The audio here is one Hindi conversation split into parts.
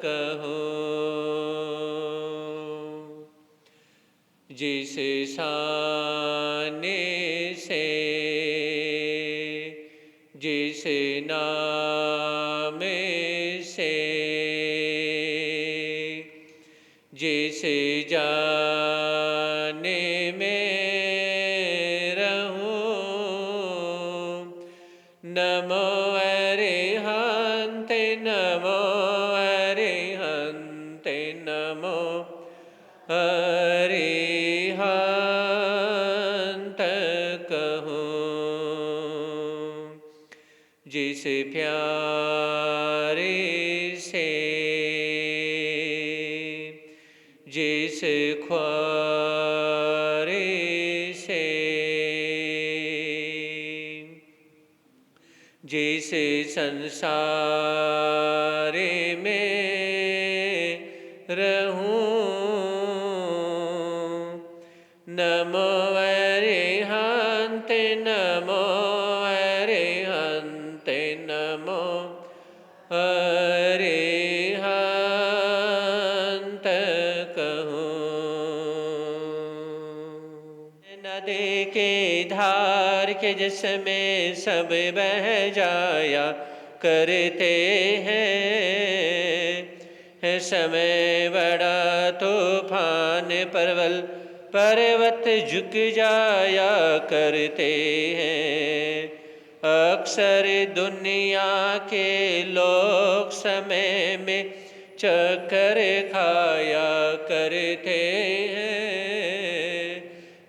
कहो जिस शाने से जिस नाम से जिस जाने में रहूं। नमो अरिहंते नमो अरिहंते नमो अरिहंत कहो जिस प्यारे से जिस ख्वारे से जिस संसार में रहूं। नमो अरिहंते नमो अरिहंते नमो अरिहंत कहो। नदी के धार के जिसमें सब बह जाया करते हैं। समय बड़ा तूफान परवल पर्वत झुक जाया करते हैं। अक्सर दुनिया के लोग समय में चक्कर खाया करते हैं।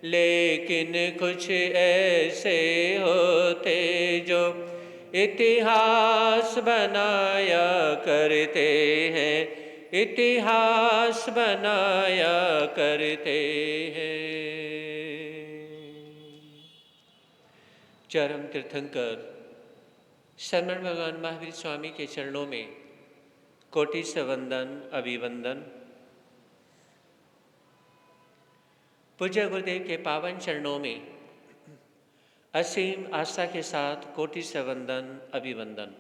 लेकिन कुछ ऐसे होते जो इतिहास बनाया करते हैं, इतिहास बनाया करते हैं। चरम तीर्थंकर शरमण भगवान महावीर स्वामी के चरणों में कोटि से वंदन अभिवंदन। पूज्य गुरुदेव के पावन चरणों में असीम आस्था के साथ कोटि से वंदन अभिवंदन।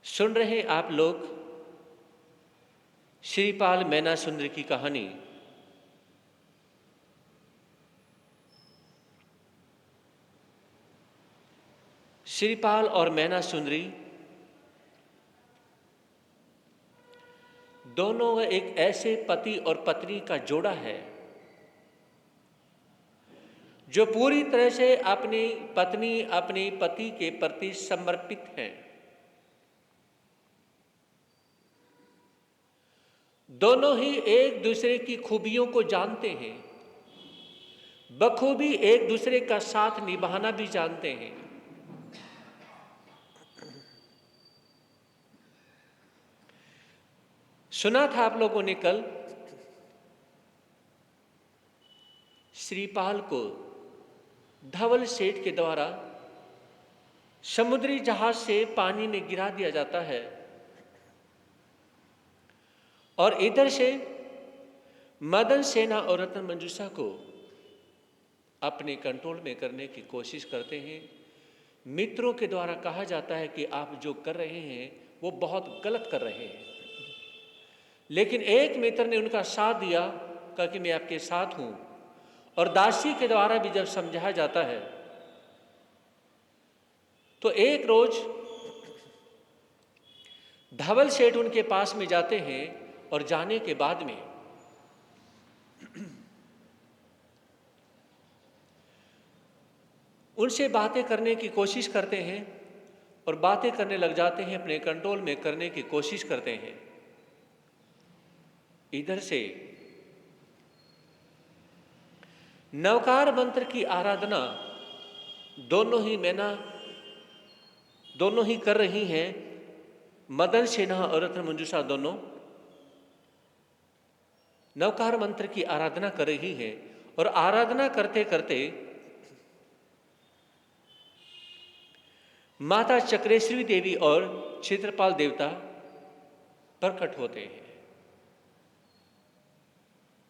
सुन रहे आप लोग श्रीपाल मैना सुंदर की कहानी। श्रीपाल और मैना सुंदरी दोनों एक ऐसे पति और पत्नी का जोड़ा है जो पूरी तरह से अपनी पत्नी अपने पति के प्रति समर्पित हैं। दोनों ही एक दूसरे की खूबियों को जानते हैं, बखूबी एक दूसरे का साथ निभाना भी जानते हैं। सुना था आप लोगों ने कल श्रीपाल को धवल सेठ के द्वारा समुद्री जहाज से पानी में गिरा दिया जाता है और इधर से मदन सेना और रत्न मंजूषा को अपने कंट्रोल में करने की कोशिश करते हैं। मित्रों के द्वारा कहा जाता है कि आप जो कर रहे हैं वो बहुत गलत कर रहे हैं, लेकिन एक मित्र ने उनका साथ दिया, कहा कि मैं आपके साथ हूं। और दासी के द्वारा भी जब समझाया जाता है तो एक रोज धवल सेठ उनके पास में जाते हैं और जाने के बाद में उनसे बातें करने की कोशिश करते हैं और बातें करने लग जाते हैं, अपने कंट्रोल में करने की कोशिश करते हैं। इधर से नवकार मंत्र की आराधना दोनों ही कर रही हैं। मदन सेना और रत्न मंजूषा दोनों नवकार मंत्र की आराधना कर रही हैं और आराधना करते करते माता चक्रेश्वरी देवी और क्षेत्रपाल देवता प्रकट होते हैं।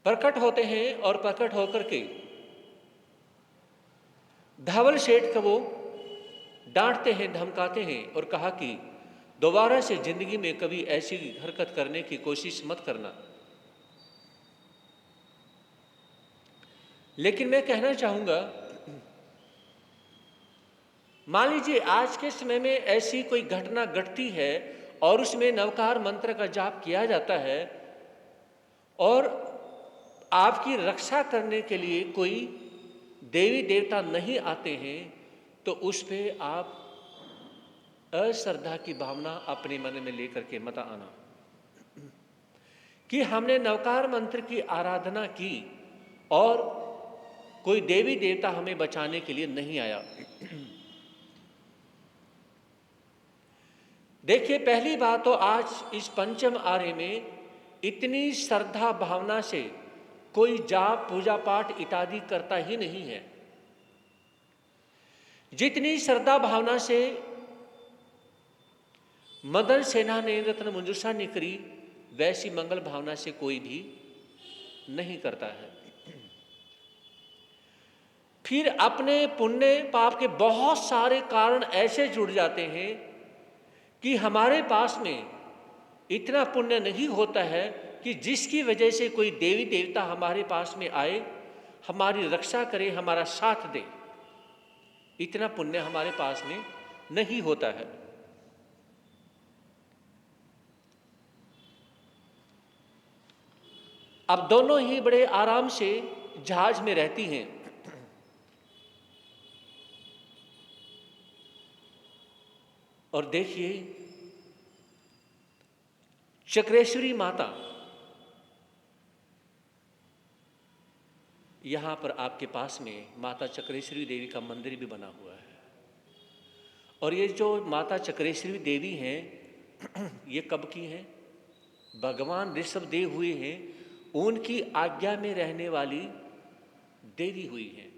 प्रकट होते हैं और प्रकट होकर के धवल सेठ को वो डांटते हैं, धमकाते हैं और कहा कि दोबारा से जिंदगी में कभी ऐसी हरकत करने की कोशिश मत करना। लेकिन मैं कहना चाहूंगा, मान लीजिए आज के समय में ऐसी कोई घटना घटती है और उसमें नवकार मंत्र का जाप किया जाता है और आपकी रक्षा करने के लिए कोई देवी देवता नहीं आते हैं, तो उस पे आप अश्रद्धा की भावना अपने मन में लेकर के मत आना कि हमने नवकार मंत्र की आराधना की और कोई देवी देवता हमें बचाने के लिए नहीं आया। देखिए, पहली बात तो आज इस पंचम आर्य में इतनी श्रद्धा भावना से कोई जाप पूजा पाठ इत्यादि करता ही नहीं है। जितनी श्रद्धा भावना से मदन सेना ने रत्न मंजूषा ने करी, वैसी मंगल भावना से कोई भी नहीं करता है। फिर अपने पुण्य पाप के बहुत सारे कारण ऐसे जुड़ जाते हैं कि हमारे पास में इतना पुण्य नहीं होता है कि जिसकी वजह से कोई देवी देवता हमारे पास में आए, हमारी रक्षा करे, हमारा साथ दे। इतना पुण्य हमारे पास में नहीं होता है। अब दोनों ही बड़े आराम से जहाज में रहती हैं। और देखिए, चक्रेश्वरी माता यहां पर आपके पास में माता चक्रेश्वरी देवी का मंदिर भी बना हुआ है। और ये जो माता चक्रेश्वरी देवी हैं ये कब की हैं? भगवान ऋषभदेव हुए हैं, उनकी आज्ञा में रहने वाली देवी हुई हैं।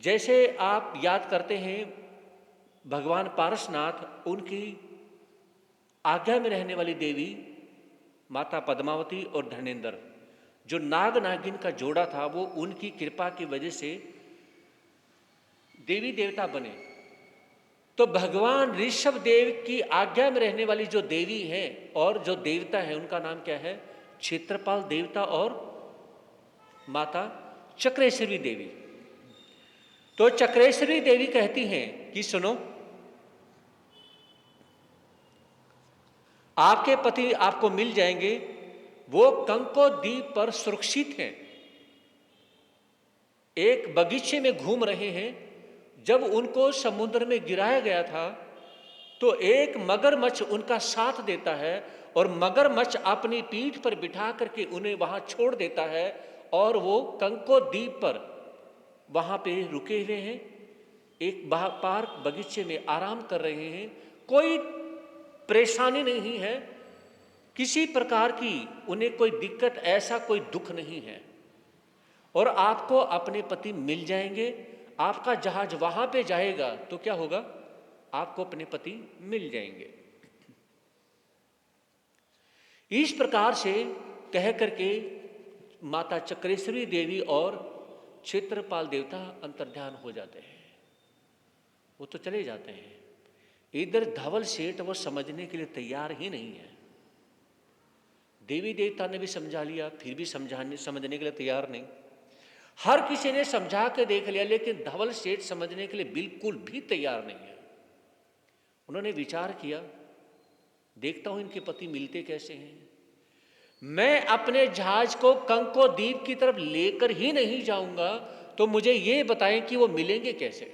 जैसे आप याद करते हैं भगवान पारसनाथ, उनकी आज्ञा में रहने वाली देवी माता पद्मावती और धनेन्द्र, जो नाग नागिन का जोड़ा था, वो उनकी कृपा की वजह से देवी देवता बने। तो भगवान ऋषभदेव की आज्ञा में रहने वाली जो देवी है और जो देवता है, उनका नाम क्या है? क्षेत्रपाल देवता और माता चक्रेश्वरी देवी। तो चक्रेश्वरी देवी कहती हैं कि सुनो, आपके पति आपको मिल जाएंगे, वो कंको द्वीप पर सुरक्षित हैं, एक बगीचे में घूम रहे हैं। जब उनको समुद्र में गिराया गया था तो एक मगरमच्छ उनका साथ देता है और मगरमच्छ अपनी पीठ पर बिठा करके उन्हें वहां छोड़ देता है और वो कंको द्वीप पर वहां पे रुके हुए हैं, एक पार्क बगीचे में आराम कर रहे हैं। कोई परेशानी नहीं है, किसी प्रकार की उन्हें कोई दिक्कत, ऐसा कोई दुख नहीं है। और आपको अपने पति मिल जाएंगे, आपका जहाज वहां पे जाएगा तो क्या होगा? आपको अपने पति मिल जाएंगे। इस प्रकार से कह करके माता चक्रेश्वरी देवी और क्षेत्रपाल देवता अंतर्ध्यान हो जाते हैं, वो तो चले जाते हैं। इधर धवल सेठ वो समझने के लिए तैयार ही नहीं है। देवी देवता ने भी समझा लिया, फिर भी समझने के लिए तैयार नहीं। हर किसी ने समझा के देख लिया, लेकिन धवल सेठ समझने के लिए बिल्कुल भी तैयार नहीं है। उन्होंने विचार किया, देखता हूं इनके पति मिलते कैसे हैं। मैं अपने जहाज को कंको द्वीप की तरफ लेकर ही नहीं जाऊंगा, तो मुझे ये बताएं कि वो मिलेंगे कैसे।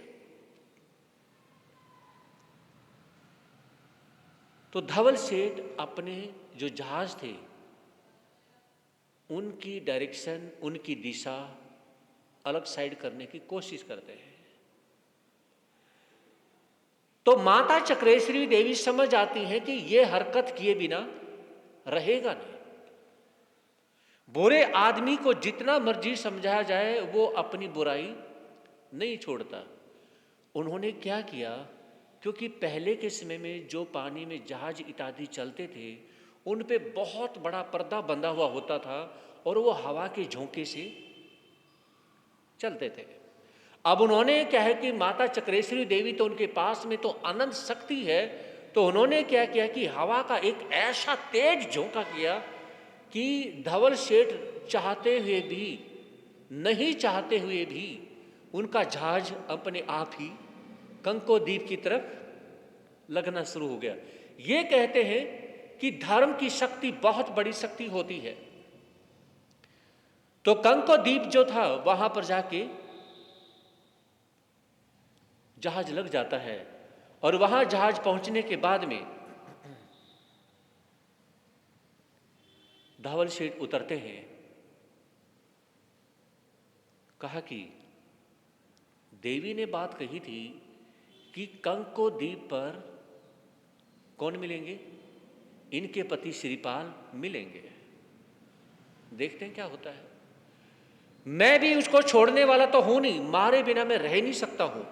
तो धवल सेठ अपने जो जहाज थे उनकी डायरेक्शन, उनकी दिशा अलग साइड करने की कोशिश करते हैं। तो माता चक्रेश्वरी देवी समझ आती है कि यह हरकत किए बिना रहेगा नहीं। बुरे आदमी को जितना मर्जी समझाया जाए वो अपनी बुराई नहीं छोड़ता। उन्होंने क्या किया, क्योंकि पहले के समय में जो पानी में जहाज इत्यादि चलते थे उन पे बहुत बड़ा पर्दा बंधा हुआ होता था और वो हवा के झोंके से चलते थे। अब उन्होंने क्या है कि माता चक्रेश्वरी देवी तो उनके पास में तो अनंत शक्ति है, तो उन्होंने क्या किया कि हवा का एक ऐसा तेज झोंका किया कि धवल सेठ चाहते हुए भी, नहीं चाहते हुए भी, उनका जहाज अपने आप ही कंको द्वीप की तरफ लगना शुरू हो गया। ये कहते हैं कि धर्म की शक्ति बहुत बड़ी शक्ति होती है। तो कंको द्वीप जो था वहां पर जाके जहाज लग जाता है, और वहां जहाज पहुंचने के बाद में धवल सेठ उतरते हैं। कहा कि देवी ने बात कही थी कि कंको द्वीप पर कौन मिलेंगे? इनके पति श्रीपाल मिलेंगे। देखते हैं क्या होता है। मैं भी उसको छोड़ने वाला तो हूं नहीं, मारे बिना मैं रह नहीं सकता हूं।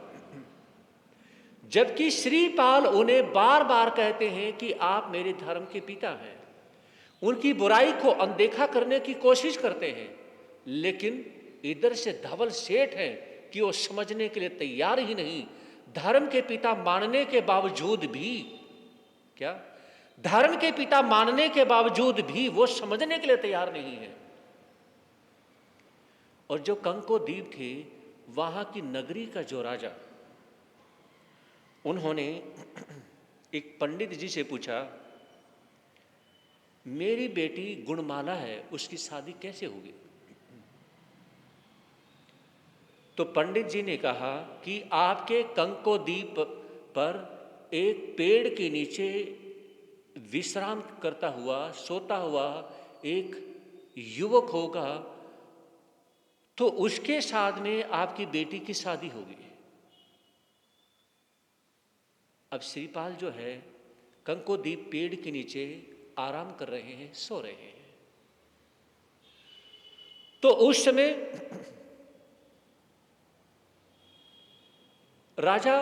जबकि श्रीपाल उन्हें बार बार कहते हैं कि आप मेरे धर्म के पिता हैं, उनकी बुराई को अनदेखा करने की कोशिश करते हैं, लेकिन इधर से धवल सेठ है कि वो समझने के लिए तैयार ही नहीं। धर्म के पिता मानने के बावजूद भी, क्या धर्म के पिता मानने के बावजूद भी वो समझने के लिए तैयार नहीं है। और जो कंको द्वीप थे, वहां की नगरी का जो राजा, उन्होंने एक पंडित जी से पूछा, मेरी बेटी गुणमाला है, उसकी शादी कैसे होगी? तो पंडित जी ने कहा कि आपके कंको द्वीप पर एक पेड़ के नीचे विश्राम करता हुआ, सोता हुआ एक युवक होगा, तो उसके साथ में आपकी बेटी की शादी होगी। अब श्रीपाल जो है कंको द्वीप पेड़ के नीचे आराम कर रहे हैं, सो रहे हैं। तो उस समय राजा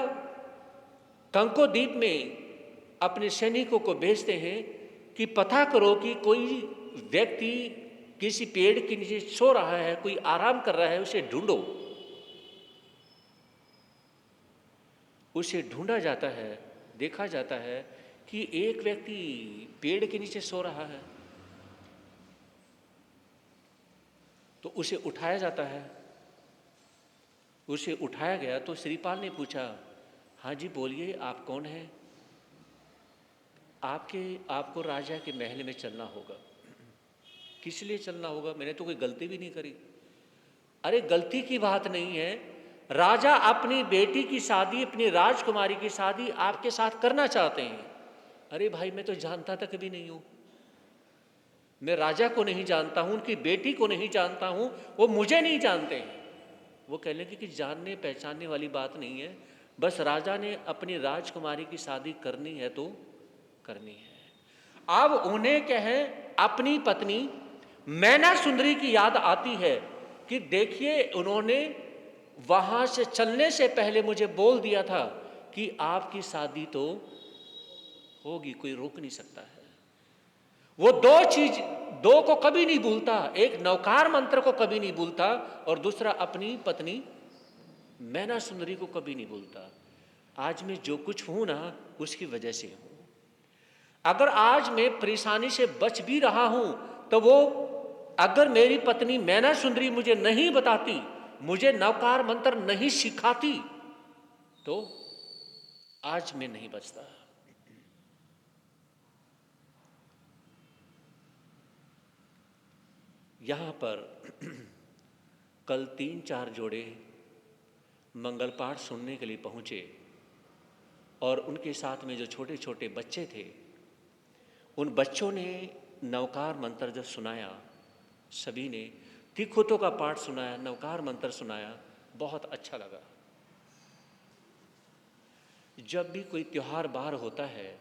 कंको द्वीप में अपने सैनिकों को भेजते हैं कि पता करो कि कोई व्यक्ति किसी पेड़ के नीचे सो रहा है, कोई आराम कर रहा है, उसे ढूंढो। उसे ढूंढा जाता है, देखा जाता है कि एक व्यक्ति पेड़ के नीचे सो रहा है। तो उसे उठाया जाता है। उसे उठाया गया तो श्रीपाल ने पूछा, हाँ जी बोलिए, आप कौन हैं? आपको राजा के महल में चलना होगा। किस लिए चलना होगा? मैंने तो कोई गलती भी नहीं करी। अरे गलती की बात नहीं है, राजा अपनी बेटी की शादी, अपनी राजकुमारी की शादी आपके साथ करना चाहते हैं। अरे भाई, मैं तो जानता तक भी नहीं हूं, मैं राजा को नहीं जानता हूं, उनकी बेटी को नहीं जानता हूं, वो मुझे नहीं जानते हैं। वो कह लेंगे कि जानने पहचानने वाली बात नहीं है, बस राजा ने अपनी राजकुमारी की शादी करनी है तो करनी है। अब उन्हें क्या है, अपनी पत्नी मैना सुंदरी की याद आती है कि देखिए, उन्होंने वहां से चलने से पहले मुझे बोल दिया था कि आपकी शादी तो होगी, कोई रोक नहीं सकता है। वो दो को कभी नहीं भूलता, एक नवकार मंत्र को कभी नहीं भूलता, और दूसरा अपनी पत्नी मैना सुंदरी को कभी नहीं भूलता। आज मैं जो कुछ हूं ना, उसकी वजह से हूं। अगर आज मैं परेशानी से बच भी रहा हूं, तो वो अगर मेरी पत्नी मैना सुंदरी मुझे नहीं बताती, मुझे नवकार मंत्र नहीं सिखाती, तो आज मैं नहीं बचता। यहां पर कल 3-4 जोड़े मंगल पाठ सुनने के लिए पहुंचे, और उनके साथ में जो छोटे छोटे बच्चे थे, उन बच्चों ने नवकार मंत्र जब सुनाया, सभी ने तिखुतों का पाठ सुनाया, नवकार मंत्र सुनाया, बहुत अच्छा लगा। जब भी कोई त्योहार बाहर होता है,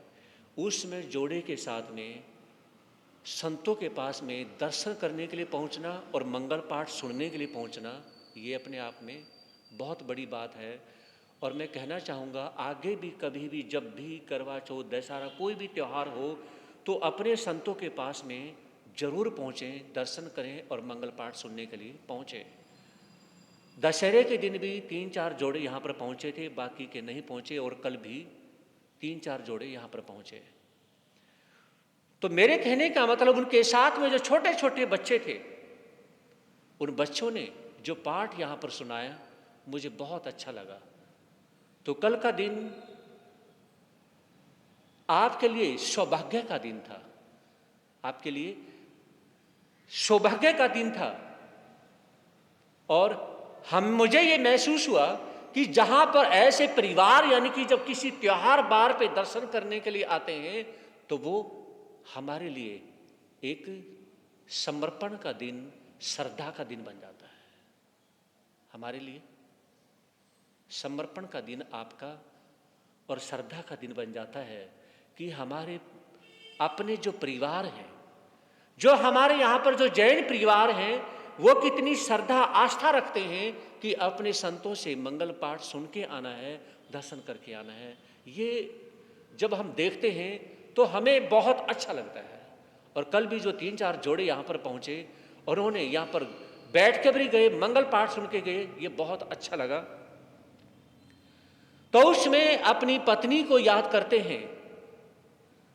उसमें जोड़े के साथ में संतों के पास में दर्शन करने के लिए पहुंचना और मंगल पाठ सुनने के लिए पहुंचना, ये अपने आप में बहुत बड़ी बात है। और मैं कहना चाहूँगा, आगे भी कभी भी जब भी करवा चौथ, दशहरा, कोई भी त्यौहार हो, तो अपने संतों के पास में जरूर पहुँचें, दर्शन करें और मंगल पाठ सुनने के लिए पहुँचें। दशहरे के दिन भी 3-4 जोड़े यहाँ पर पहुँचे थे, बाकी के नहीं पहुँचे, और कल भी 3-4 जोड़े यहाँ पर पहुँचे। तो मेरे कहने का मतलब उनके साथ में जो छोटे छोटे बच्चे थे, उन बच्चों ने जो पाठ यहाँ पर सुनाया मुझे बहुत अच्छा लगा। तो कल का दिन आपके लिए सौभाग्य का दिन था, आपके लिए सौभाग्य का दिन था। और मुझे ये महसूस हुआ कि जहां पर ऐसे परिवार, यानी कि जब किसी त्योहार बार पे दर्शन करने के लिए आते हैं, तो वो हमारे लिए एक समर्पण का दिन, श्रद्धा का दिन बन जाता है। हमारे लिए समर्पण का दिन आपका और श्रद्धा का दिन बन जाता है कि हमारे अपने जो परिवार हैं, जो हमारे यहाँ पर जो जैन परिवार हैं, वो कितनी श्रद्धा आस्था रखते हैं कि अपने संतों से मंगल पाठ सुन के आना है, दर्शन करके आना है। ये जब हम देखते हैं तो हमें बहुत अच्छा लगता है। और कल भी जो 3-4 जोड़े यहाँ पर पहुँचे और उन्होंने यहाँ पर बैठ के भी गए, मंगल पाठ सुन के गए, ये बहुत अच्छा लगा। तो उसमें अपनी पत्नी को याद करते हैं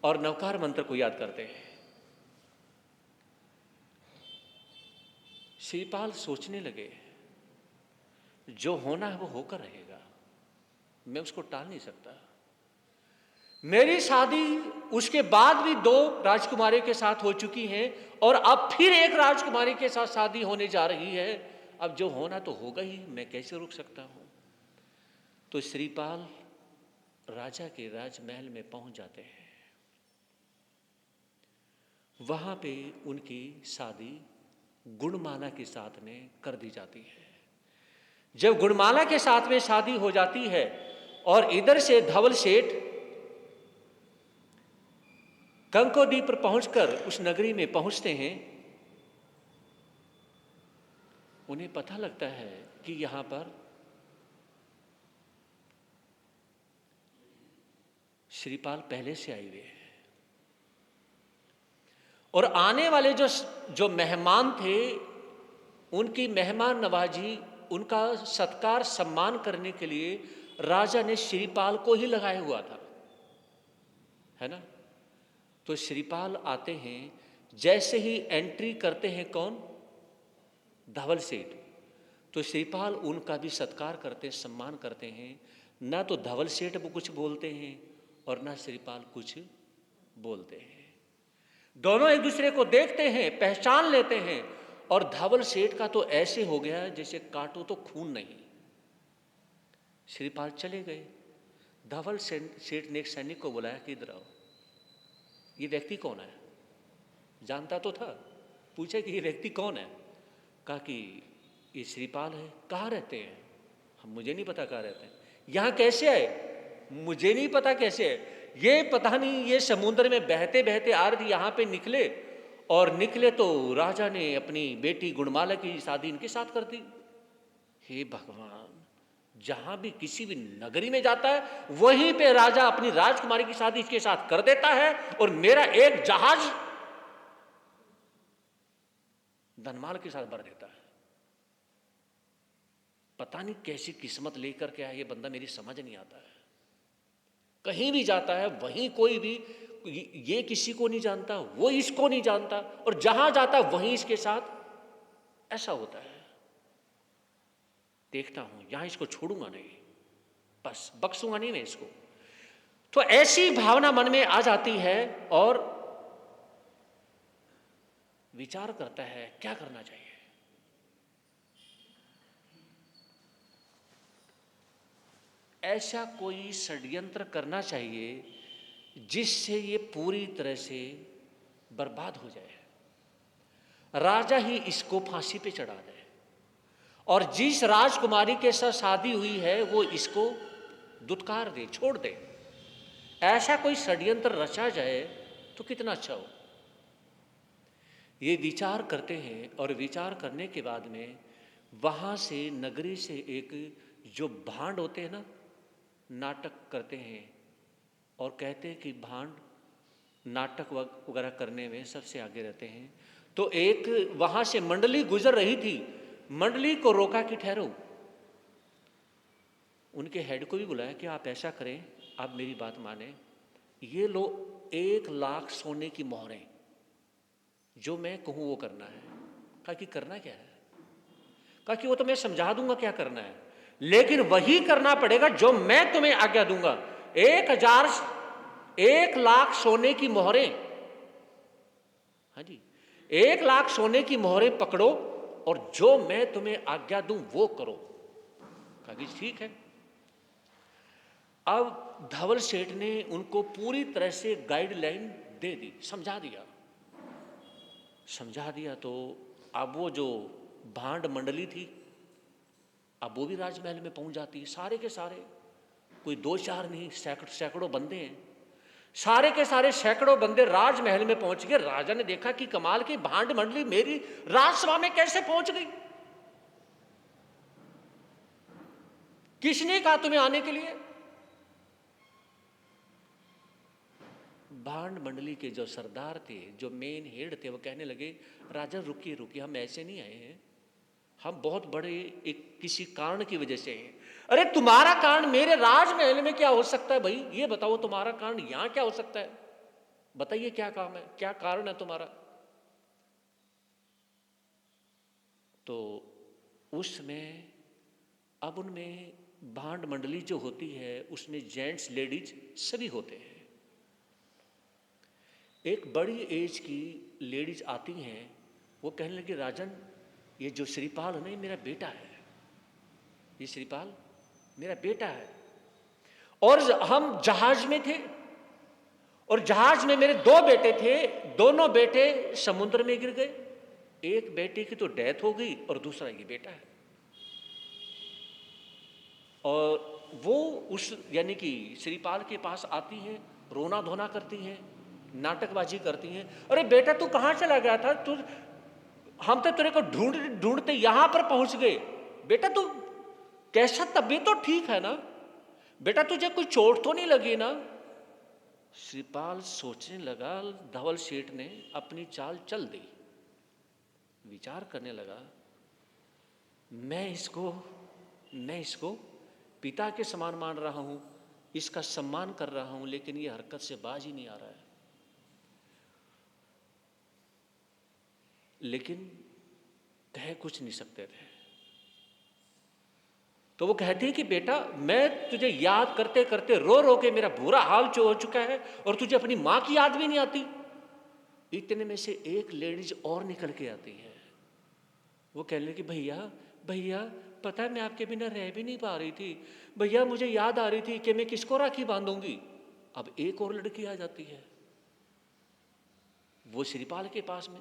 और नवकार मंत्र को याद करते हैं। श्रीपाल सोचने लगे, जो होना है वो होकर रहेगा, मैं उसको टाल नहीं सकता। मेरी शादी उसके बाद भी 2 राजकुमारी के साथ हो चुकी है और अब फिर एक राजकुमारी के साथ शादी होने जा रही है। अब जो होना तो होगा ही, मैं कैसे रोक सकता हूं। तो श्रीपाल राजा के राजमहल में पहुंच जाते हैं। वहां पे उनकी शादी गुणमाला के साथ में कर दी जाती है। जब गुणमाला के साथ में शादी हो जाती है और इधर से धवल सेठ कंकोद्वीप पर पहुंचकर उस नगरी में पहुंचते हैं, उन्हें पता लगता है कि यहां पर श्रीपाल पहले से आए हुए हैं और आने वाले जो मेहमान थे, उनकी मेहमान नवाजी, उनका सत्कार सम्मान करने के लिए राजा ने श्रीपाल को ही लगाया हुआ था, है ना। तो श्रीपाल आते हैं, जैसे ही एंट्री करते हैं कौन, धवल सेठ, तो श्रीपाल उनका भी सत्कार करते हैं, सम्मान करते हैं। ना तो धवल सेठ वो कुछ बोलते हैं और ना श्रीपाल कुछ बोलते हैं। दोनों एक दूसरे को देखते हैं, पहचान लेते हैं। और धवल सेठ का तो ऐसे हो गया जैसे काटो तो खून नहीं। श्रीपाल चले गए। धवल सेठ ने एक सैनिक को बुलाया कि इधर आओ, ये व्यक्ति कौन है। जानता तो था, पूछे कि ये व्यक्ति कौन है। कहा कि ये श्रीपाल है। कहाँ रहते हैं। हम, मुझे नहीं पता कहाँ रहते हैं। यहाँ कैसे आए, मुझे नहीं पता कैसे आए। ये पता नहीं, ये समुद्र में बहते बहते आ रही, यहाँ पे निकले और निकले तो राजा ने अपनी बेटी गुणमाला की शादी इनके साथ कर दी। हे भगवान, जहां भी किसी भी नगरी में जाता है वहीं पे राजा अपनी राजकुमारी की शादी इसके साथ कर देता है और मेरा एक जहाज धनमाल के साथ भर देता है। पता नहीं कैसी किस्मत लेकर के आया ये बंदा, मेरी समझ नहीं आता है। कहीं भी जाता है वहीं कोई भी, ये किसी को नहीं जानता, वो इसको नहीं जानता, और जहां जाता वहीं इसके साथ ऐसा होता है। देखता हूं, यहां इसको छोड़ूंगा नहीं, बस बख्शूंगा नहीं मैं इसको। तो ऐसी भावना मन में आ जाती है और विचार करता है क्या करना चाहिए। ऐसा कोई षड्यंत्र करना चाहिए जिससे ये पूरी तरह से बर्बाद हो जाए, राजा ही इसको फांसी पे चढ़ा दे और जिस राजकुमारी के साथ शादी हुई है वो इसको दुत्कार दे, छोड़ दे। ऐसा कोई षड्यंत्र रचा जाए तो कितना अच्छा हो। ये विचार करते हैं और विचार करने के बाद में वहाँ से नगरी से एक जो भांड होते हैं ना, नाटक करते हैं और कहते हैं कि भांड नाटक वगैरह करने में सबसे आगे रहते हैं। तो एक वहाँ से मंडली गुजर रही थी, मंडली को रोका कि ठहरो, उनके हेड को भी बुलाया कि आप ऐसा करें, आप मेरी बात माने, ये लो 1,00,000 सोने की मोहरें, जो मैं कहूँ वो करना है। कहा कि करना क्या है? कहा कि वो तो मैं समझा दूंगा क्या करना है, लेकिन वही करना पड़ेगा जो मैं तुम्हें आज्ञा दूंगा। 1,00,000 सोने की मोहरें, हाँ जी, 1,00,000 सोने की मोहरें पकड़ो और जो मैं तुम्हें आज्ञा दूं वो करो। कहा कि ठीक है। अब धवल सेठ ने उनको पूरी तरह से गाइडलाइन दे दी, समझा दिया। तो अब वो जो भांड मंडली थी, अब वो भी राजमहल में पहुंच जाती है। सारे के सारे, कोई 2-4 नहीं, सैकड़ों बंदे हैं। सारे के सारे सैकड़ों बंदे राजमहल में पहुंच गए। राजा ने देखा कि कमाल की भांड मंडली मेरी राजसभा में कैसे पहुंच गई? किसने कहा तुम्हें आने के लिए? भांड मंडली के जो सरदार थे, जो मेन हेड थे, वो कहने लगे, राजा रुकिए रुकिए, हम ऐसे नहीं आए हैं, हम बहुत बड़े एक किसी कारण की वजह से हैं। अरे तुम्हारा कारण मेरे राजमहल में क्या हो सकता है भाई? ये बताओ, तुम्हारा कारण यहां क्या हो सकता है? बताइए क्या काम है, क्या कारण है तुम्हारा? तो उसमें, अब उनमें भांड मंडली जो होती है उसमें जेंट्स लेडीज सभी होते हैं। एक बड़ी एज की लेडीज आती हैं, वो कहने लगी, राजन, ये जो श्रीपाल है ना, ये मेरा बेटा है, ये श्रीपाल मेरा बेटा है। और हम जहाज में थे, और जहाज में मेरे 2 बेटे थे, दोनों बेटे समुद्र में गिर गए। एक बेटे की तो डेथ हो गई और दूसरा ये बेटा है। और वो उस यानी कि श्रीपाल के पास आती हैं, रोना धोना करती हैं, नाटकबाजी करती हैं। अरे बेटा तू कहाँ चला गया था? तू, हम तो तेरे को ढूंढते यहां पर पहुंच गए। बेटा तू कैसा, तबीयत तो ठीक है ना? बेटा तुझे कोई चोट तो नहीं लगी ना? श्रीपाल सोचने लगा, धवल सेठ ने अपनी चाल चल दी, विचार करने लगा, मैं इसको पिता के समान मान रहा हूं, इसका सम्मान कर रहा हूं, लेकिन ये हरकत से बाज ही नहीं आ रहा है। लेकिन कह कुछ नहीं सकते थे। तो वो कहती है कि बेटा, मैं तुझे याद करते करते रो रो के मेरा बुरा हाल हो चुका है, और तुझे अपनी मां की याद भी नहीं आती। इतने में से एक लेडीज और निकल के आती है। वो कहने लगी, भैया भैया, पता है मैं आपके बिना रह भी नहीं पा रही थी। भैया मुझे याद आ रही थी कि मैं किसको राखी बांधूंगी। अब एक और लड़की आ जाती है, वो श्रीपाल के पास में।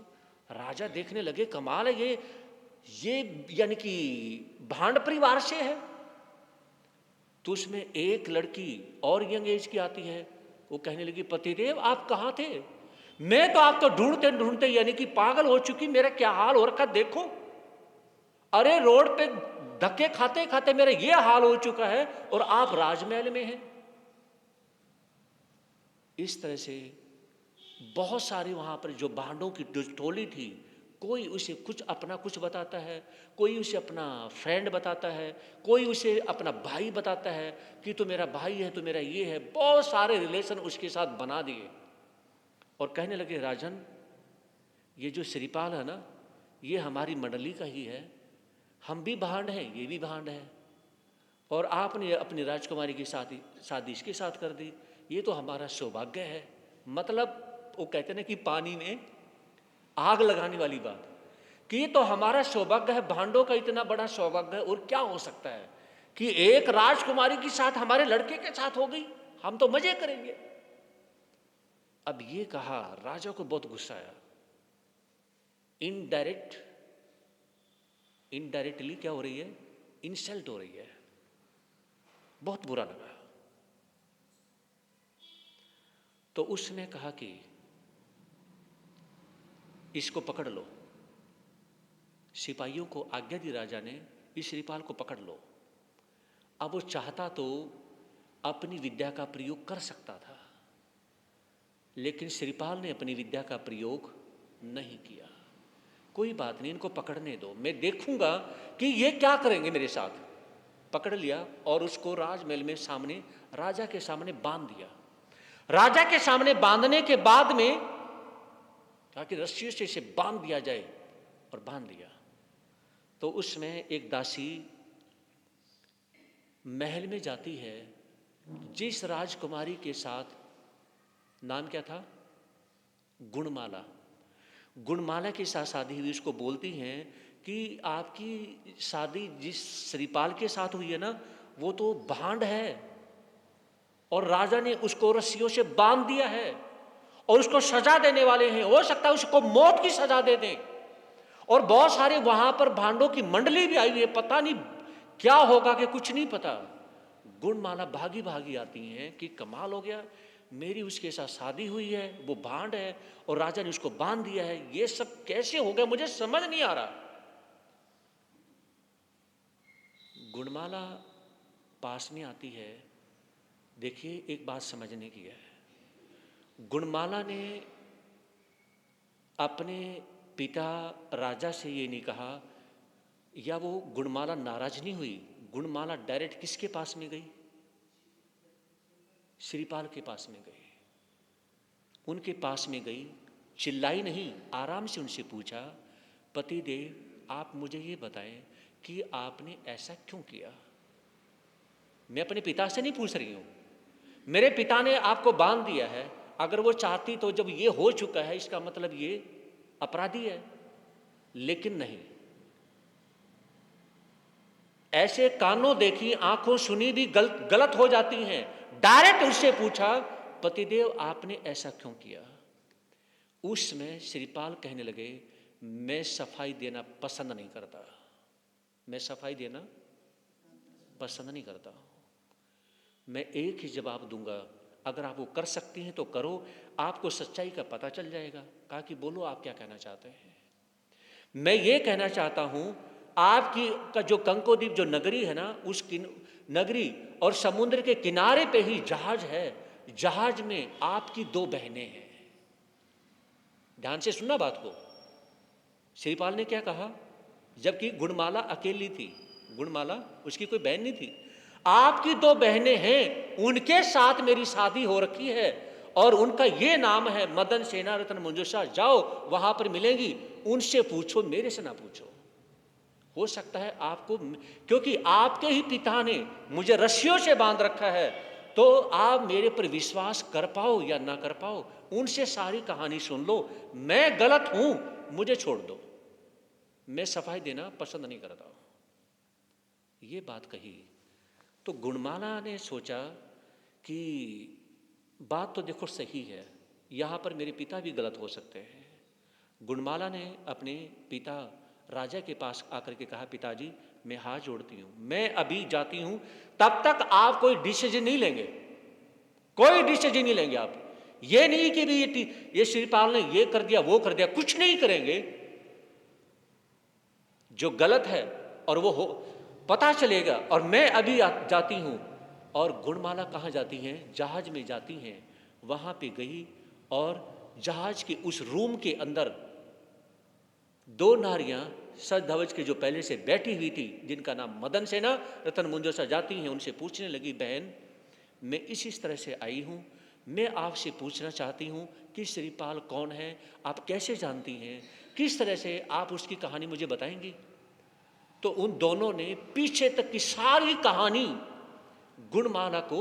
राजा देखने लगे, कमाल है, ये यानी कि भांड परिवार से है। तो उसमें एक लड़की और यंग एज की आती है। वो कहने लगी, पतिदेव आप कहाँ थे? मैं तो आपको ढूंढते ढूंढते यानी कि पागल हो चुकी, मेरा क्या हाल हो रखा देखो। अरे रोड पे धक्के खाते खाते मेरा ये हाल हो चुका है, और आप राजमहल में हैं। इस तरह से बहुत सारी वहां पर जो भांडों की जो टोली थी, कोई उसे कुछ अपना कुछ बताता है, कोई उसे अपना फ्रेंड बताता है, कोई उसे अपना भाई बताता है कि तो मेरा भाई है, तो मेरा ये है। बहुत सारे रिलेशन उसके साथ बना दिए, और कहने लगे, राजन, ये जो श्रीपाल है ना, ये हमारी मंडली का ही है, हम भी भांड हैं, ये भी भांड है, और आपने अपनी राजकुमारी की शादी इसके साथ कर दी, ये तो हमारा सौभाग्य है। मतलब वो कहते हैं कि पानी में आग लगाने वाली बात, कि ये तो हमारा सौभाग्य है, भांडों का इतना बड़ा सौभाग्य है, और क्या हो सकता है कि एक राजकुमारी के साथ हमारे लड़के के साथ हो गई, हम तो मजे करेंगे। अब ये कहा, राजा को बहुत गुस्सा आया। इनडायरेक्टली क्या हो रही है? इंसल्ट हो रही है। बहुत बुरा लगा। तो उसने कहा कि इसको पकड़ लो। सिपाहियों को आज्ञा दी राजा ने, इस श्रीपाल को पकड़ लो। अब वो चाहता तो अपनी विद्या का प्रयोग कर सकता था, लेकिन श्रीपाल ने अपनी विद्या का प्रयोग नहीं किया। कोई बात नहीं, इनको पकड़ने दो, मैं देखूंगा कि ये क्या करेंगे मेरे साथ। पकड़ लिया और उसको राजमहल में सामने, राजा के सामने बांध दिया। राजा के सामने बांधने के बाद में कहा कि रस्सियों से इसे बांध दिया जाए, और बांध दिया। तो उसमें एक दासी महल में जाती है, जिस राजकुमारी के साथ, नाम क्या था, गुणमाला, गुणमाला के साथ शादी हुई, उसको बोलती हैं कि आपकी शादी जिस श्रीपाल के साथ हुई है ना, वो तो भांड है, और राजा ने उसको रस्सियों से बांध दिया है, और उसको सजा देने वाले हैं, हो सकता है उसको मौत की सजा दे दें। और बहुत सारे वहां पर भांडों की मंडली भी आई हुई है, पता नहीं क्या होगा कि कुछ नहीं पता। गुणमाला भागी भागी आती हैं कि कमाल हो गया, मेरी उसके साथ शादी हुई है, वो भांड है, और राजा ने उसको बांध दिया है, ये सब कैसे हो गया, मुझे समझ नहीं आ रहा। गुणमाला पास में आती है। देखिए, एक बात समझने की है, गुणमाला ने अपने पिता राजा से ये नहीं कहा, या वो गुणमाला नाराज नहीं हुई, गुणमाला डायरेक्ट किसके पास में गई, श्रीपाल के पास में गई। उनके पास में गई, चिल्लाई नहीं, आराम से उनसे पूछा, पतिदेव आप मुझे ये बताएं कि आपने ऐसा क्यों किया। मैं अपने पिता से नहीं पूछ रही हूं, मेरे पिता ने आपको बांध दिया है, अगर वो चाहती तो जब ये हो चुका है इसका मतलब ये अपराधी है, लेकिन नहीं। ऐसे कानों देखी आंखों सुनी भी गलत हो जाती हैं। डायरेक्ट उससे पूछा, पतिदेव आपने ऐसा क्यों किया। उसमें श्रीपाल कहने लगे, मैं सफाई देना पसंद नहीं करता, मैं सफाई देना पसंद नहीं करता। मैं एक ही जवाब दूंगा, अगर आप वो कर सकती हैं तो करो, आपको सच्चाई का पता चल जाएगा। कहा कि बोलो आप क्या कहना चाहते हैं। मैं ये कहना चाहता हूं, आपकी का जो कंकोद्वीप जो नगरी है ना, उस नगरी और समुद्र के किनारे पे ही जहाज है, जहाज में आपकी 2 बहनें हैं। ध्यान से सुनना बात को। श्रीपाल ने क्या कहा, जबकि गुणमाला अकेली थी, गुणमाला उसकी कोई बहन नहीं थी। आपकी 2 बहनें हैं, उनके साथ मेरी शादी हो रखी है, और उनका ये नाम है मदन सेना रत्न मंजूषा। जाओ वहां पर मिलेंगी, उनसे पूछो, मेरे से ना पूछो। हो सकता है आपको, क्योंकि आपके ही पिता ने मुझे रस्सियों से बांध रखा है, तो आप मेरे पर विश्वास कर पाओ या ना कर पाओ, उनसे सारी कहानी सुन लो। मैं गलत हूं, मुझे छोड़ दो, मैं सफाई देना पसंद नहीं करता। ये बात कही तो गुणमाला ने सोचा कि बात तो देखो सही है, यहाँ पर मेरे पिता भी गलत हो सकते हैं। गुणमाला ने अपने पिता राजा के पास आकर के कहा, पिताजी मैं हाथ जोड़ती हूँ, मैं अभी जाती हूँ, तब तक आप कोई डिसीजन नहीं लेंगे, कोई डिसीजन नहीं लेंगे आप। ये नहीं कि भी ये श्रीपाल ने ये कर दिया वो कर दिया, कुछ नहीं करेंगे। जो गलत है और वो हो पता चलेगा, और मैं अभी जाती हूँ। और गुणमाला कहाँ जाती हैं, जहाज में जाती हैं। वहाँ पे गई और जहाज के उस रूम के अंदर 2 नारियां सज धवज के जो पहले से बैठी हुई थी, जिनका नाम मदन सेना रत्न मंजूषा, जाती हैं, उनसे पूछने लगी, बहन मैं इस तरह से आई हूँ, मैं आपसे पूछना चाहती हूँ कि श्रीपाल कौन है, आप कैसे जानती हैं, किस तरह से आप उसकी कहानी मुझे बताएंगी। तो उन दोनों ने पीछे तक की सारी कहानी गुणमाला को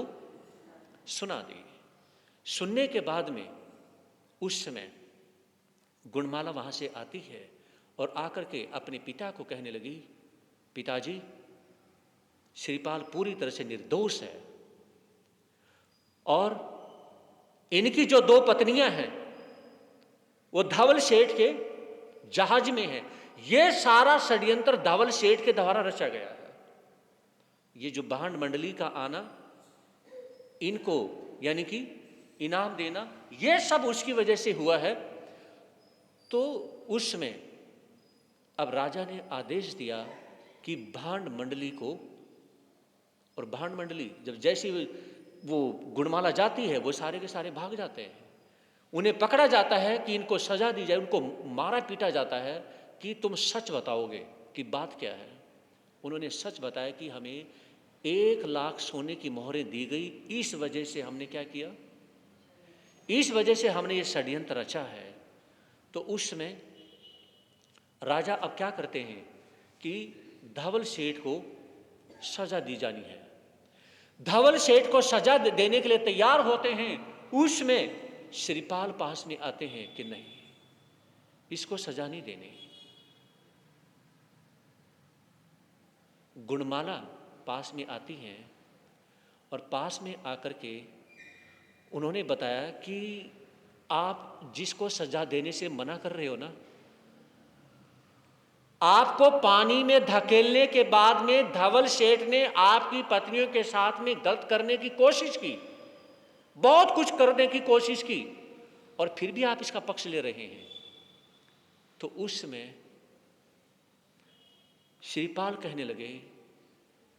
सुना दी। सुनने के बाद में उस समय गुणमाला वहां से आती है और आकर के अपने पिता को कहने लगी, पिताजी श्रीपाल पूरी तरह से निर्दोष है, और इनकी जो 2 पत्नियां हैं वो धवल सेठ के जहाज में है। ये सारा षड्यंत्र धवल सेठ के द्वारा रचा गया है। ये जो भांड मंडली का आना, इनको यानी कि इनाम देना, ये सब उसकी वजह से हुआ है। तो उसमें अब राजा ने आदेश दिया कि भांड मंडली को, और भांड मंडली जब जैसी वो गुणमाला जाती है, वो सारे के सारे भाग जाते हैं। उन्हें पकड़ा जाता है कि इनको सजा दी जाए, उनको मारा पीटा जाता है कि तुम सच बताओगे कि बात क्या है। उन्होंने सच बताया कि हमें 1,00,000 सोने की मोहरें दी गई। इस वजह से हमने क्या किया, इस वजह से हमने ये षड्यंत्र रचा है। तो उस समय राजा अब क्या करते हैं कि धवल सेठ को सजा दी जानी है। धवल सेठ को सजा देने के लिए तैयार होते हैं। उसमें श्रीपाल पास में आते हैं कि नहीं, इसको सजा नहीं देनी। गुणमाला पास में आती हैं और पास में आकर के उन्होंने बताया कि आप जिसको सजा देने से मना कर रहे हो ना, आपको पानी में धकेलने के बाद में धवल सेठ ने आपकी पत्नियों के साथ में गलत करने की कोशिश की, बहुत कुछ करने की कोशिश की, और फिर भी आप इसका पक्ष ले रहे हैं। तो उस समय श्रीपाल कहने लगे,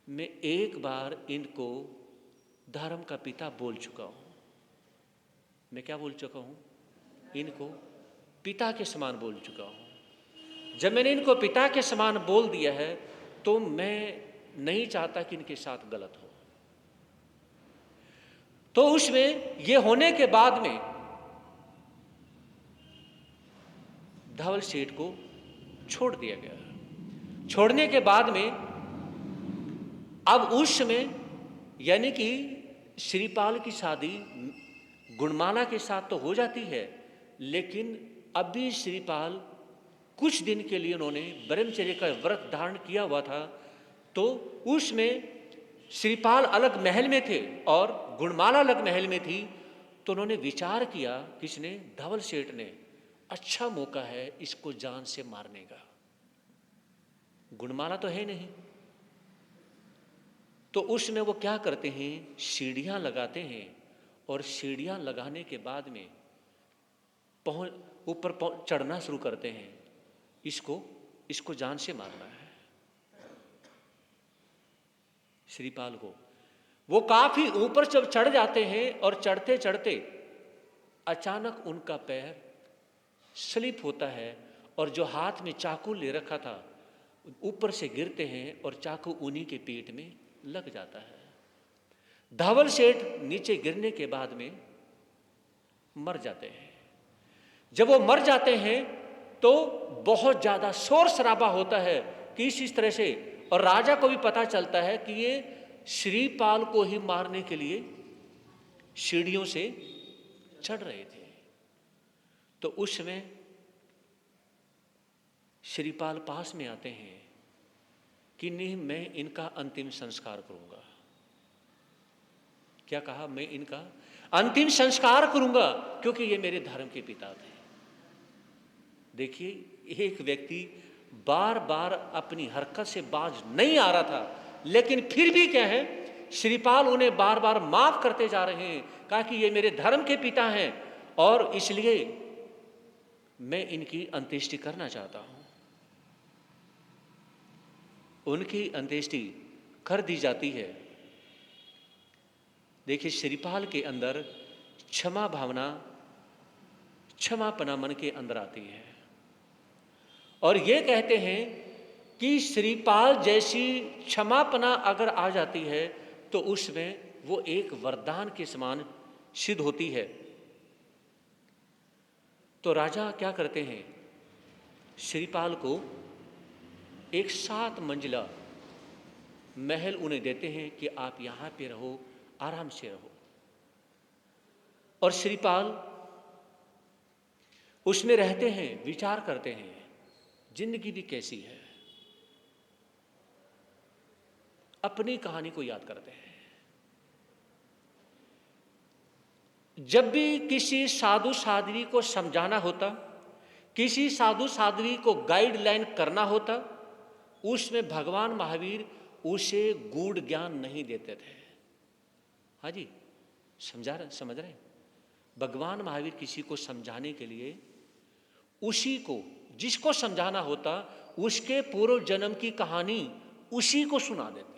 मैं एक बार इनको धर्म का पिता बोल चुका हूं। मैं क्या बोल चुका हूं? इनको पिता के समान बोल चुका हूं। जब मैंने इनको पिता के समान बोल दिया है तो मैं नहीं चाहता कि इनके साथ गलत हो। तो उसमें ये होने के बाद में धवल सेठ को छोड़ दिया गया। छोड़ने के बाद में अब उस समय यानी कि श्रीपाल की शादी गुणमाला के साथ तो हो जाती है, लेकिन अभी श्रीपाल कुछ दिन के लिए उन्होंने ब्रह्मचर्य का व्रत धारण किया हुआ था। तो उसमें श्रीपाल अलग महल में थे और गुणमाला अलग महल में थी। तो उन्होंने विचार किया, किसने? धवल सेठ ने, अच्छा मौका है इसको जान से मारने का, गुणमाला तो है नहीं। तो उसमें वो क्या करते हैं, सीढ़ियां लगाते हैं, और सीढ़ियां लगाने के बाद में ऊपर चढ़ना शुरू करते हैं। इसको जान से मारना है श्रीपाल को। वो काफी ऊपर जब चढ़ जाते हैं और चढ़ते चढ़ते अचानक उनका पैर स्लिप होता है और जो हाथ में चाकू ले रखा था ऊपर से गिरते हैं और चाकू उन्हीं के पेट में लग जाता है। धवल सेठ नीचे गिरने के बाद में मर जाते हैं। जब वो मर जाते हैं तो बहुत ज्यादा शोर शराबा होता है कि इस तरह से, और राजा को भी पता चलता है कि ये श्रीपाल को ही मारने के लिए सीढ़ियों से चढ़ रहे थे। तो उस समय श्रीपाल पास में आते हैं कि नहीं, मैं इनका अंतिम संस्कार करूंगा। क्या कहा? मैं इनका अंतिम संस्कार करूंगा क्योंकि ये मेरे धर्म के पिता थे। देखिए, एक व्यक्ति बार बार अपनी हरकत से बाज नहीं आ रहा था, लेकिन फिर भी क्या है, श्रीपाल उन्हें बार बार माफ करते जा रहे हैं, कहा कि ये मेरे धर्म के पिता हैं और इसलिए मैं इनकी अंत्येष्टि करना चाहता हूं। उनकी अंत्येष्टि कर दी जाती है। देखिए, श्रीपाल के अंदर क्षमा भावना, क्षमापना मन के अंदर आती है, और ये कहते हैं कि श्रीपाल जैसी क्षमापना अगर आ जाती है तो उसमें वो एक वरदान के समान सिद्ध होती है। तो राजा क्या करते हैं, श्रीपाल को एक 7 मंजिला महल उन्हें देते हैं कि आप यहां पे रहो, आराम से रहो। और श्रीपाल उसमें रहते हैं, विचार करते हैं जिंदगी भी कैसी है, अपनी कहानी को याद करते हैं। जब भी किसी साधु साध्वी को समझाना होता, किसी साधु साध्वी को गाइडलाइन करना होता, उसमें भगवान महावीर उसे गूढ़ ज्ञान नहीं देते थे। हाँ जी, समझ रहे? भगवान महावीर किसी को समझाने के लिए उसी को, जिसको समझाना होता, उसके पूर्व जन्म की कहानी उसी को सुना देते हैं।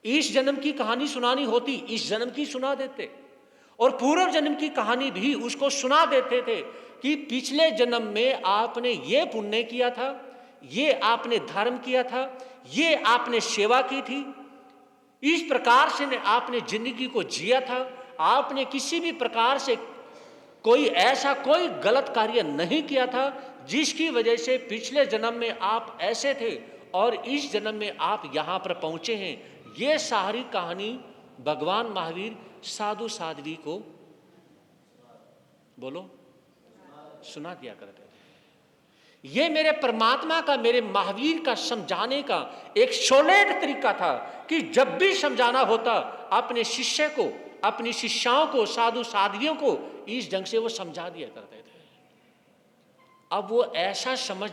इस जन्म की कहानी सुनानी होती, इस जन्म की सुना देते, और पूर्व जन्म की कहानी भी उसको सुना देते थे कि पिछले जन्म में आपने ये पुण्य किया था, ये आपने धर्म किया था, ये आपने सेवा की थी, इस प्रकार से आपने जिंदगी को जिया था, आपने किसी भी प्रकार से कोई गलत कार्य नहीं किया था जिसकी वजह से पिछले जन्म में आप ऐसे थे और इस जन्म में आप यहां पर पहुंचे हैं। ये सारी कहानी भगवान महावीर साधु साध्वी को बोलो सुना दिया करते थे। ये मेरे परमात्मा का, मेरे महावीर का समझाने का एक सोलेड तरीका था कि जब भी समझाना होता अपने शिष्य को, अपनी शिष्याओं को, साधु साध्वियों को इस ढंग से वो समझा दिया करते थे। अब वो ऐसा समझ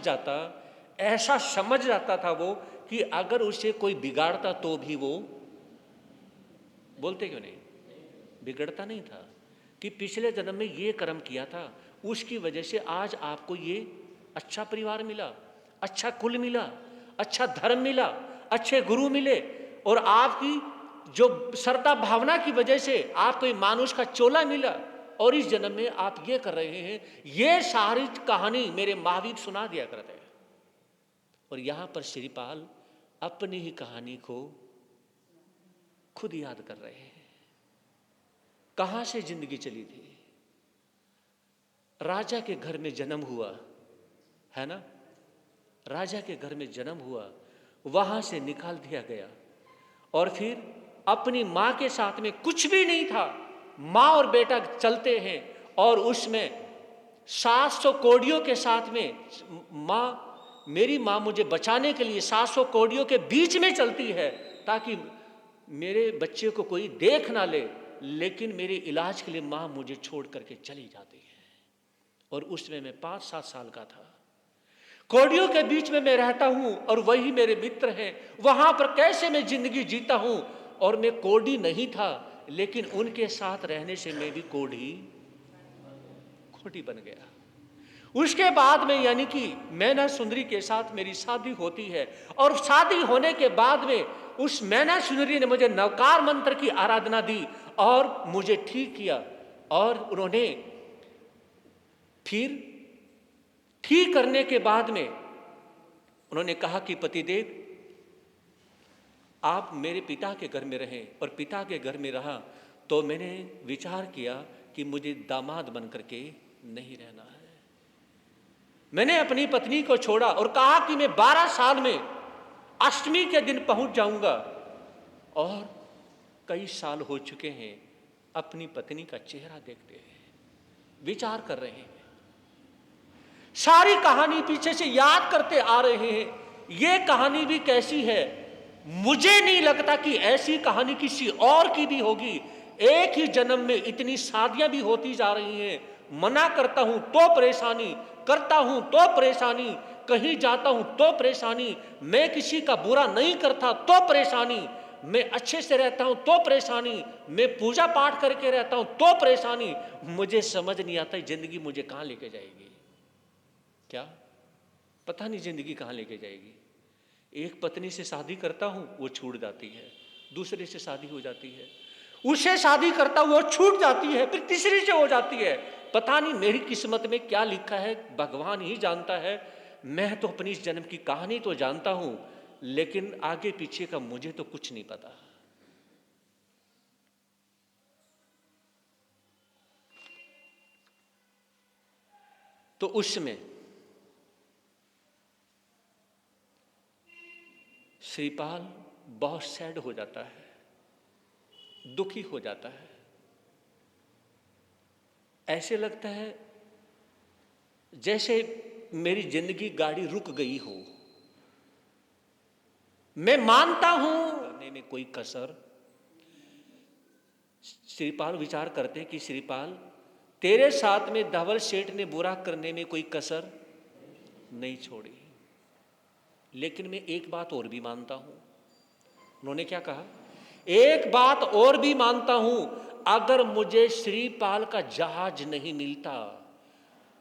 जाता था वो कि अगर उसे कोई बिगाड़ता तो भी वो बोलते क्यों नहीं, बिगड़ता नहीं था कि पिछले जन्म में ये कर्म किया था, उसकी वजह से आज आपको ये अच्छा परिवार मिला, अच्छा कुल मिला, अच्छा धर्म मिला, अच्छे गुरु मिले, और आपकी जो श्रद्धा भावना की वजह से आपको मानुष का चोला मिला, और इस जन्म में आप ये कर रहे हैं। ये सारी कहानी मेरे महावीर सुना दिया करते हैं। और यहां पर श्रीपाल अपनी ही कहानी को खुद याद कर रहे हैं। कहां से जिंदगी चली थी। राजा के घर में जन्म हुआ है ना, राजा के घर में जन्म हुआ, वहां से निकाल दिया गया, और फिर अपनी मां के साथ में कुछ भी नहीं था। मां और बेटा चलते हैं और उसमें 700 कौड़ियों के साथ में मेरी मां मुझे बचाने के लिए 700 कौड़ियों के बीच में चलती है ताकि मेरे बच्चे को कोई देख ना ले, लेकिन मेरे इलाज के लिए मां मुझे छोड़ करके चली जाती है। और उसमें मैं 5-7 साल का था। कौड़ियों के बीच में मैं रहता हूं और वही मेरे मित्र हैं। वहां पर कैसे मैं जिंदगी जीता हूं, और मैं कौड़ी नहीं था, लेकिन उनके साथ रहने से मैं भी कौड़ी बन गया। उसके बाद में यानी कि मैना सुंदरी के साथ मेरी शादी होती है, और शादी होने के बाद में उस मैना सुंदरी ने मुझे नवकार मंत्र की आराधना दी और मुझे ठीक किया। और उन्होंने फिर ठीक करने के बाद में उन्होंने कहा कि पतिदेव आप मेरे पिता के घर में रहें, और पिता के घर में रहा तो मैंने विचार किया कि मुझे दामाद बन करके नहीं रहना है। मैंने अपनी पत्नी को छोड़ा और कहा कि मैं 12 साल में अष्टमी के दिन पहुंच जाऊंगा, और कई साल हो चुके हैं अपनी पत्नी का चेहरा देखते हैं, विचार कर रहे हैं, सारी कहानी पीछे से याद करते आ रहे हैं। ये कहानी भी कैसी है, मुझे नहीं लगता कि ऐसी कहानी किसी और की भी होगी। एक ही जन्म में इतनी शादियां भी होती जा रही हैं। मना करता हूं तो परेशानी, करता हूं तो परेशानी, कहीं जाता हूं तो परेशानी, मैं किसी का बुरा नहीं करता तो परेशानी, मैं अच्छे से रहता हूं तो परेशानी, मैं पूजा पाठ करके रहता हूं तो परेशानी। मुझे समझ नहीं आता जिंदगी मुझे कहां लेके जाएगी। क्या पता नहीं जिंदगी कहां लेके जाएगी। एक पत्नी से शादी करता हूं वो छूट जाती है, दूसरे से शादी हो जाती है, उससे शादी करता हूं वो छूट जाती है, फिर तीसरी से हो जाती है। पता नहीं मेरी किस्मत में क्या लिखा है, भगवान ही जानता है। मैं तो अपनी इस जन्म की कहानी तो जानता हूं, लेकिन आगे पीछे का मुझे तो कुछ नहीं पता। तो उसमें श्रीपाल बहुत सैड हो जाता है, दुखी हो जाता है। ऐसे लगता है जैसे मेरी जिंदगी गाड़ी रुक गई हो। मैं मानता हूं करने में कोई कसर। श्रीपाल विचार करते कि श्रीपाल तेरे साथ में धवल सेठ ने बुरा करने में कोई कसर नहीं छोड़ी, लेकिन मैं एक बात और भी मानता हूं। उन्होंने क्या कहा, एक बात और भी मानता हूं, अगर मुझे श्रीपाल का जहाज नहीं मिलता,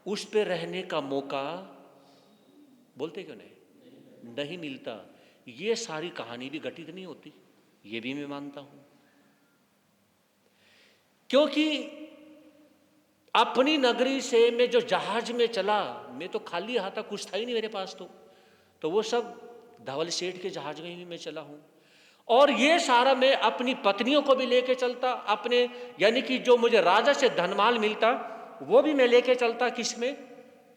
उस पे रहने का मौका, बोलते क्यों नहीं मिलता, ये सारी कहानी भी घटित नहीं होती। ये भी मैं मानता हूं, क्योंकि अपनी नगरी से मैं जो जहाज में चला, मैं तो खाली हाथ था, कुछ था ही नहीं मेरे पास। तो वो सब धवल सेठ के जहाज में भी मैं चला हूं, और ये सारा मैं अपनी पत्नियों को भी लेके चलता, अपने यानी कि जो मुझे राजा से धनमाल मिलता वो भी मैं लेके चलता, किसमें?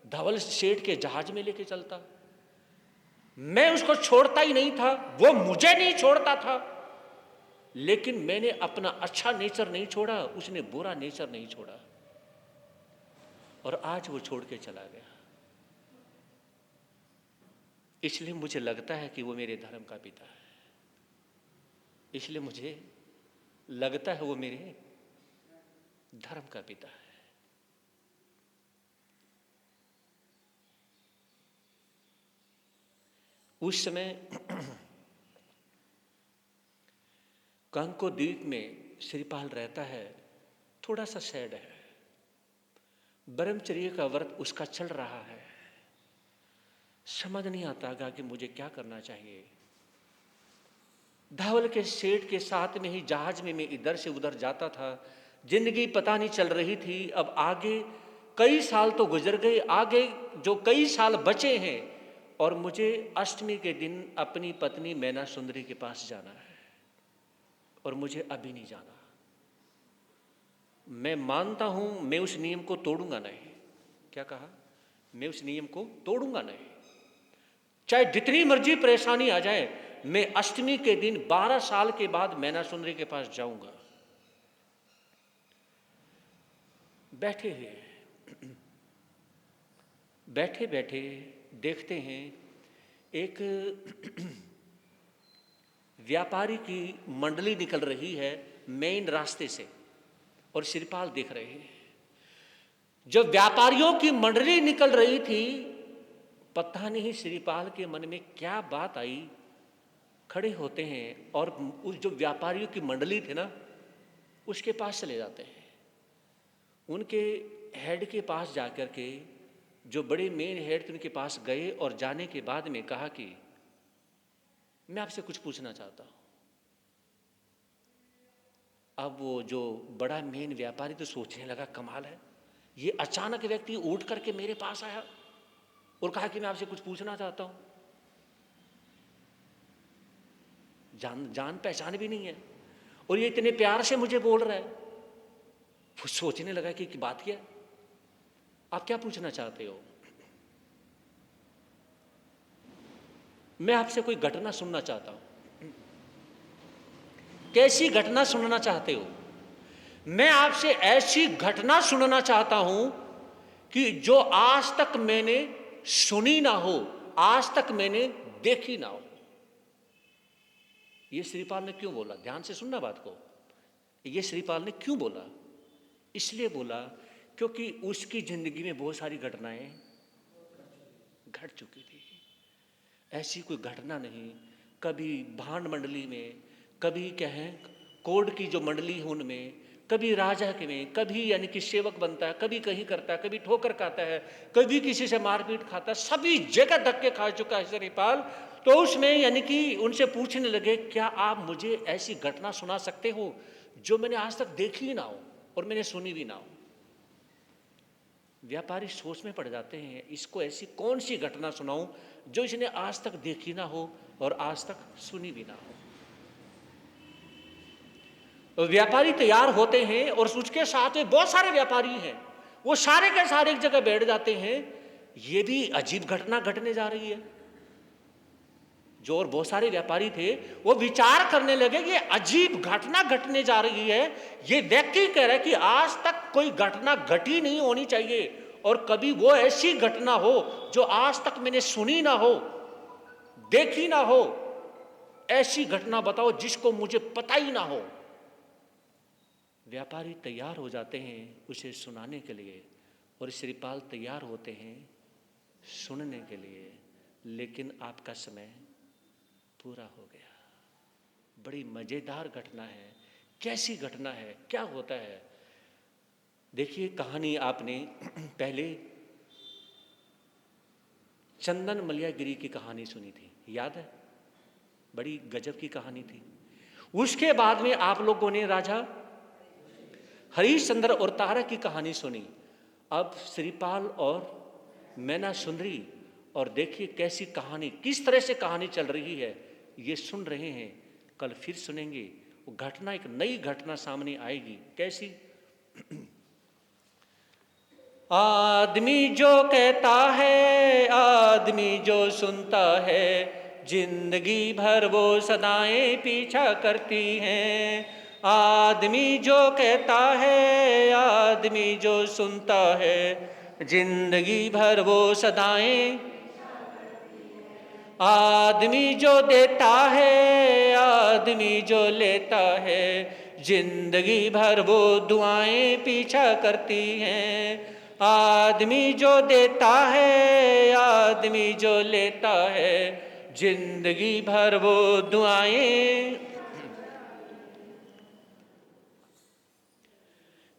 धवल सेठ के जहाज में लेके चलता। मैं उसको छोड़ता ही नहीं था, वो मुझे नहीं छोड़ता था, लेकिन मैंने अपना अच्छा नेचर नहीं छोड़ा, उसने बुरा नेचर नहीं छोड़ा, और आज वो छोड़ के चला गया। इसलिए मुझे लगता है कि वो मेरे धर्म का पिता है, इसलिए मुझे लगता है वो मेरे धर्म का पिता है। उस समय कांको द्वीप में श्रीपाल रहता है, थोड़ा सा सैड है, ब्रह्मचर्य का व्रत उसका चल रहा है, समझ नहीं आता कि मुझे क्या करना चाहिए। धवल के सेठ के साथ में ही जहाज में मैं इधर से उधर जाता था, जिंदगी पता नहीं चल रही थी। अब आगे कई साल तो गुजर गए, आगे जो कई साल बचे हैं, और मुझे अष्टमी के दिन अपनी पत्नी मैना सुंदरी के पास जाना है, और मुझे अभी नहीं जाना। मैं मानता हूं मैं उस नियम को तोड़ूंगा नहीं। क्या कहा? मैं उस नियम को तोड़ूंगा नहीं, चाहे जितनी मर्जी परेशानी आ जाए, मैं अष्टमी के दिन 12 साल के बाद मैना सुंदरी के पास जाऊंगा। बैठे बैठे देखते हैं एक व्यापारी की मंडली निकल रही है मेन रास्ते से, और श्रीपाल देख रहे हैं। जब व्यापारियों की मंडली निकल रही थी, पता नहीं श्रीपाल के मन में क्या बात आई, खड़े होते हैं और उस जो व्यापारियों की मंडली थे ना, उसके पास चले जाते हैं। उनके हेड के पास जाकर के, जो बड़े मेन हेड थे उनके पास गए, और जाने के बाद में कहा कि मैं आपसे कुछ पूछना चाहता हूं। अब वो जो बड़ा मेन व्यापारी तो सोचने लगा, कमाल है, ये अचानक व्यक्ति उठ करके मेरे पास आया और कहा कि मैं आपसे कुछ पूछना चाहता हूं। जान पहचान भी नहीं है, और ये इतने प्यार से मुझे बोल रहा है। वो सोचने लगा कि बात क्या, आप क्या पूछना चाहते हो? मैं आपसे कोई घटना सुनना चाहता हूं। कैसी घटना सुनना चाहते हो? मैं आपसे ऐसी घटना सुनना चाहता हूं कि जो आज तक मैंने सुनी ना हो, आज तक मैंने देखी ना हो। ये श्रीपाल ने क्यों बोला? ध्यान से सुनना बात को। ये श्रीपाल ने क्यों बोला? इसलिए बोला क्योंकि उसकी जिंदगी में बहुत सारी घटनाएं घट चुकी थी। ऐसी कोई घटना नहीं, कभी भांड मंडली में, कभी कहें कोर्ट की जो मंडली है उनमें, कभी राजा के में, कभी यानी कि सेवक बनता है, कभी कहीं करता है, कभी ठोकर खाता है, कभी किसी से मारपीट खाता है, सभी जगह धक्के खा चुका है श्रीपाल। तो उसमें यानी कि उनसे पूछने लगे, क्या आप मुझे ऐसी घटना सुना सकते हो जो मैंने आज तक देखी ना हो और मैंने सुनी भी ना हो? व्यापारी सोच में पड़ जाते हैं, इसको ऐसी कौन सी घटना सुनाऊं जो इसने आज तक देखी ना हो और आज तक सुनी भी ना हो। व्यापारी तैयार होते हैं और उसके साथ में बहुत सारे व्यापारी हैं, वो सारे के सारे एक जगह बैठ जाते हैं। ये भी अजीब घटना घटने जा रही है। जो और बहुत सारे व्यापारी थे वो विचार करने लगे, ये अजीब घटना घटने जा रही है। ये व्यक्ति कह रहा है कि आज तक कोई घटना घटी नहीं होनी चाहिए, और कभी वो ऐसी घटना हो जो आज तक मैंने सुनी ना हो, देखी ना हो। ऐसी घटना बताओ जिसको मुझे पता ही ना हो। व्यापारी तैयार हो जाते हैं उसे सुनाने के लिए, और श्रीपाल तैयार होते हैं सुनने के लिए। लेकिन आपका समय पूरा हो गया। बड़ी मजेदार घटना है। कैसी घटना है, क्या होता है? देखिए, कहानी आपने पहले चंदन मलयागिरी की कहानी सुनी थी, याद है? बड़ी गजब की कहानी थी। उसके बाद में आप लोगों ने राजा हरिश्चंद्र और तारा की कहानी सुनी। अब श्रीपाल और मैना सुंदरी और देखिए कैसी कहानी, किस तरह से कहानी चल रही है, ये सुन रहे हैं। कल फिर सुनेंगे वो घटना, एक नई घटना सामने आएगी। कैसी? आदमी जो कहता है, आदमी जो सुनता है, जिंदगी भर वो सदाएं पीछा करती हैं। आदमी जो कहता है, आदमी जो सुनता है, जिंदगी भर वो सदाएं। आदमी जो देता है, आदमी जो लेता है, जिंदगी भर वो दुआएं पीछा करती हैं। आदमी जो देता है, आदमी जो लेता है, जिंदगी भर वो दुआएं।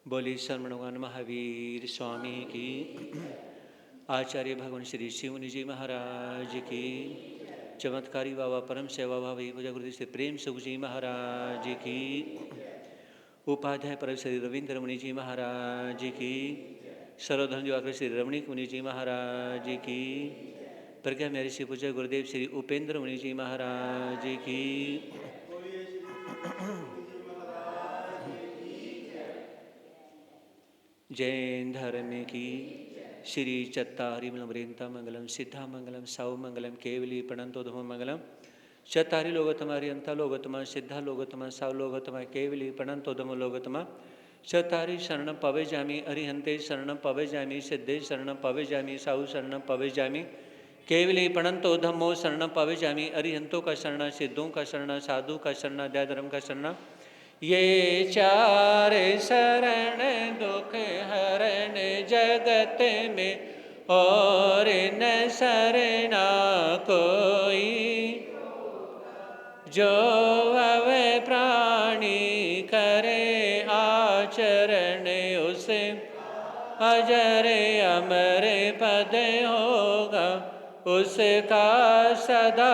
बोली शरमणवान महावीर स्वामी की, आचार्य भगवान श्री शिवनी जी महाराज की, चमत्कारी बाबा परम सेवा भावी पूजा गुरुदेव श्री प्रेम सुख जी महाराज की, उपाध्याय परम श्री रविंद्र मुनि जी महाराज की, सर्वधर्म दिवाकर श्री रमणीक मुनि जी महाराज की, प्रज्ञा मेरी श्री पूजा गुरुदेव श्री उपेंद्र मुनि जी महाराज की, जैन धर्म की, श्री चत्तारी मृंता मंगलम सिद्धा मंगलम साव मंगलम केवली प्रणंतोधम मंगलम, चत्तारी लोगोत्तमा अरियंता लोगोत्तमा सिद्धा लोगोत्तमा साव लोगोत्तमा केवली प्रणंतोधम लोगोत्तमा, चत्तारी शरण पवे जामी अरिहंते शरण पवे जामी सिद्धे शरण पवे जामी साहु शरण पवे जामी केवली प्रणंतो धम्मो शरण पवे जामी अरिहंतों का शरण, सिद्धों का शरण, साधु का शरण, दयाधर्म का शरण, ये चार शरण दुख हरण जगत में, और न शरणा कोई, जो भव प्राणी करे आचरण, उसे अजर अमर पद होगा, उसका सदा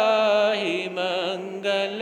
ही मंगल।